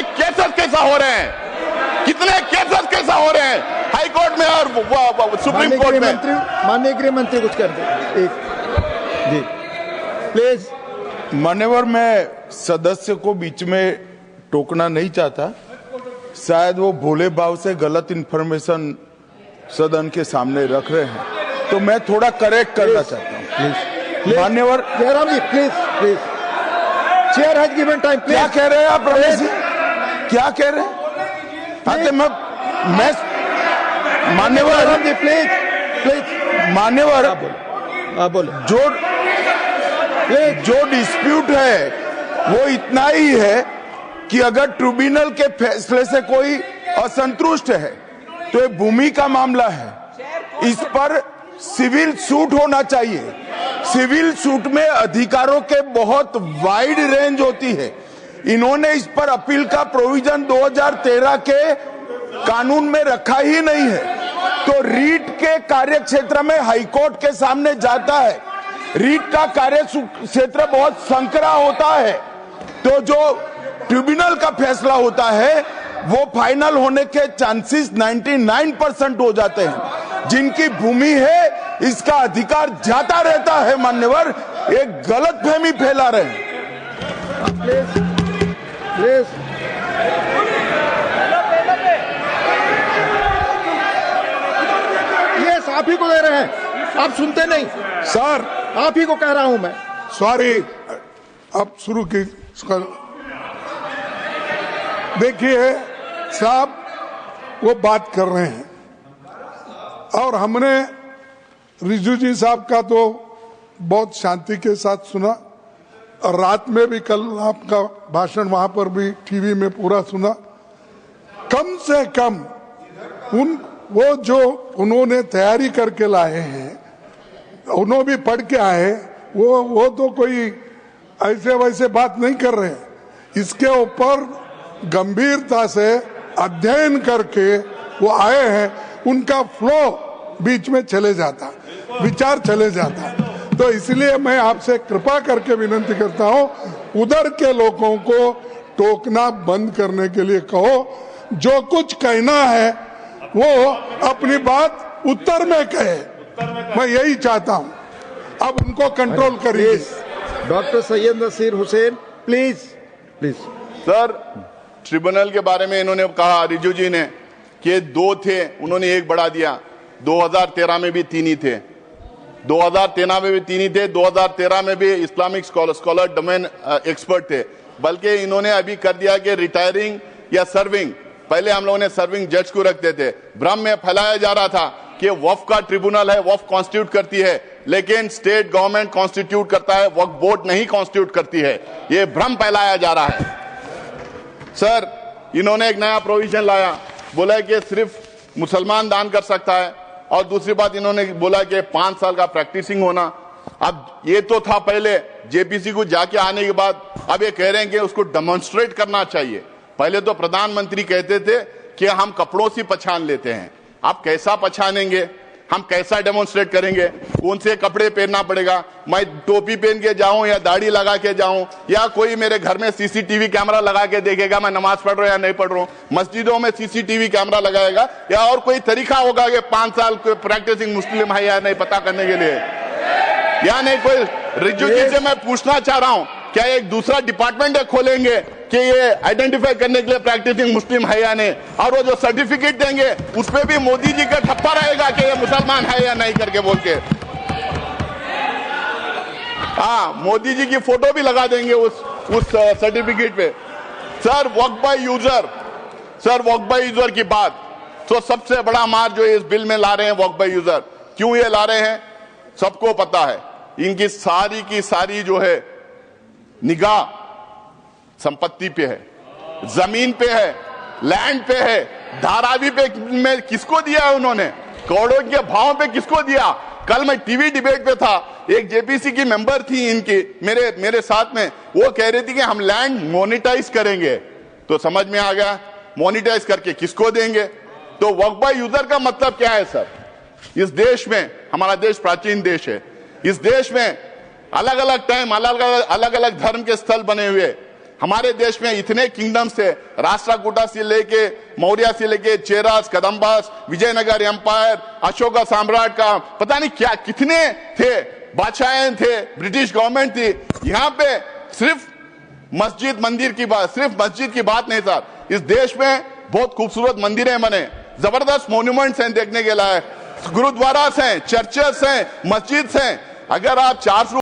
Cases कैसा हो रहे हैं, कितने केसेस कैसा हो रहे हैं हाई कोर्ट में और सुप्रीम कोर्ट में। माननीय गृह मंत्री कुछ कर दे एक जी प्लीज। मान्यवर, मैं सदस्य को बीच में टोकना नहीं चाहता, शायद वो भोले भाव से गलत इंफॉर्मेशन सदन के सामने रख रहे हैं, तो मैं थोड़ा करेक्ट करना चाहता हूँ। मान्यवर Jairam ji please please, chair has given time please. क्या कह रहे हैं आप रमेश जी, क्या कह रहे हैं? मैं मान्यवर जयराम जी प्लीज प्लीज, मान्यवर आप बोले जो डिस्प्यूट है वो इतना ही है कि अगर ट्रिब्यूनल के फैसले से कोई असंतुष्ट है तो ये भूमि का मामला है, इस पर सिविल सूट होना चाहिए। सिविल सूट में अधिकारों के बहुत वाइड रेंज होती है। इन्होंने इस पर अपील का प्रोविजन 2013 के कानून में रखा ही नहीं है, तो रीट के कार्य क्षेत्र में हाईकोर्ट के सामने जाता है। रीट का कार्य क्षेत्र बहुत संकरा होता है, तो जो ट्रिब्यूनल का फैसला होता है वो फाइनल होने के चांसेस 99% हो जाते हैं। जिनकी भूमि है इसका अधिकार जाता रहता है। मान्यवर, एक गलतफहमी फैला रहे हैं। प्लीज ये आप ही को दे रहे हैं, आप सुनते नहीं सर, आप ही को कह रहा हूं मैं। सॉरी, अब शुरू की। देखिए साहब, वो बात कर रहे हैं और हमने रिजू जी साहब का तो बहुत शांति के साथ सुना, और रात में भी कल आपका भाषण वहां पर भी टीवी में पूरा सुना। कम से कम वो जो उन्होंने तैयारी करके लाए हैं, उन्होंने भी पढ़ के आए, वो तो कोई ऐसे वैसे बात नहीं कर रहे हैं। इसके ऊपर गंभीरता से अध्ययन करके वो आए हैं, उनका फ्लो बीच में चले जाता, विचार चले जाता। तो इसलिए मैं आपसे कृपा करके विनती करता हूं, उधर के लोगों को टोकना बंद करने के लिए कहो। जो कुछ कहना है वो अपनी बात उत्तर में कहे, मैं यही चाहता हूं। अब उनको कंट्रोल करिए। Doctor Syed Nasir Hussain please please. Sir, tribunal के बारे में इन्होंने कहा, रिजू जी ने, कि 2 थे, उन्होंने 1 बढ़ा दिया। 2013 में भी 3 ही थे, 2013 में भी 3 ही थे, 2013 में भी इस्लामिक स्कॉलर डोमेन एक्सपर्ट थे। बल्कि इन्होंने अभी कर दिया कि रिटायरिंग या सर्विंग, पहले हम लोगों ने सर्विंग जज को रखते थे। भ्रम में फैलाया जा रहा था कि वक्फ का ट्रिब्यूनल है, वक्फ कॉन्स्टिट्यूट करती है, लेकिन स्टेट गवर्नमेंट कॉन्स्टिट्यूट करता है, वक्फ बोर्ड नहीं कॉन्स्टिट्यूट करती है। ये भ्रम फैलाया जा रहा है। सर, इन्होंने एक नया प्रोविजन लाया, बोला कि सिर्फ मुसलमान दान कर सकता है, और दूसरी बात इन्होंने बोला कि 5 साल का प्रैक्टिसिंग होना। अब ये तो था पहले, जेपीसी को जाके आने के बाद अब ये कह रहे हैं कि उसको डेमोन्स्ट्रेट करना चाहिए। पहले तो प्रधानमंत्री कहते थे कि हम कपड़ों से पहचान लेते हैं, आप कैसा पहचानेंगे, हम कैसा डेमोन्स्ट्रेट करेंगे, कौन से कपड़े पहनना पड़ेगा, मैं टोपी पहन के जाऊं या दाढ़ी लगा के जाऊं, या कोई मेरे घर में सीसीटीवी कैमरा लगा के देखेगा मैं नमाज पढ़ रहा हूं या नहीं पढ़ रहा हूं, मस्जिदों में सीसीटीवी कैमरा लगाएगा, या और कोई तरीका होगा कि 5 साल प्रैक्टिसिंग मुस्लिम है या नहीं पता करने के लिए, या नहीं। कोई रिजू जी से मैं पूछना चाह रहा हूं, क्या एक दूसरा डिपार्टमेंट खोलेंगे कि ये आइडेंटिफाई करने के लिए प्रैक्टिसिंग मुस्लिम है या नहीं, और वो जो सर्टिफिकेट देंगे उस पे भी मोदी जी का ठप्पा रहेगा कि ये मुसलमान है या नहीं करके बोल के। हाँ, मोदी जी की फोटो भी लगा देंगे उस सर्टिफिकेट पे। Sir, Waqf by user, sir Waqf by user की बात, तो सबसे बड़ा मार जो इस बिल में ला रहे हैं वक्फ बाय यूजर, क्यों ये ला रहे हैं सबको पता है। इनकी सारी की सारी जो है निगाह संपत्ति पे है, जमीन पे है, लैंड पे है, धारावी पे में किसको दिया है उन्होंने, करोड़ों के भाव पे किसको दिया। कल मैं टीवी डिबेट पे था, एक जेपीसी की मेंबर थी इनकी मेरे साथ में, वो कह रही थी कि हम लैंड मोनेटाइज करेंगे। तो समझ में आ गया, मोनेटाइज करके किसको देंगे। तो वक्फ बाय यूजर का मतलब क्या है सर। इस देश में, हमारा देश प्राचीन देश है, इस देश में अलग अलग टाइम अलग अलग धर्म के स्थल बने हुए, हमारे देश में इतने किंगडम्स थे, राष्ट्रकूटा से लेके मौर्य से लेके चेरास, कदम्बास, विजयनगर एम्पायर, अशोका साम्राट का पता नहीं क्या कितने थे, बादशाहें थे, ब्रिटिश गवर्नमेंट थी। यहाँ पे सिर्फ मस्जिद मंदिर की बात, सिर्फ मस्जिद की बात नहीं सर, इस देश में बहुत खूबसूरत मंदिरें बने, जबरदस्त मॉन्यूमेंट्स हैं देखने के लायक, गुरुद्वारास हैं, चर्चेस हैं, मस्जिद हैं। अगर आप 400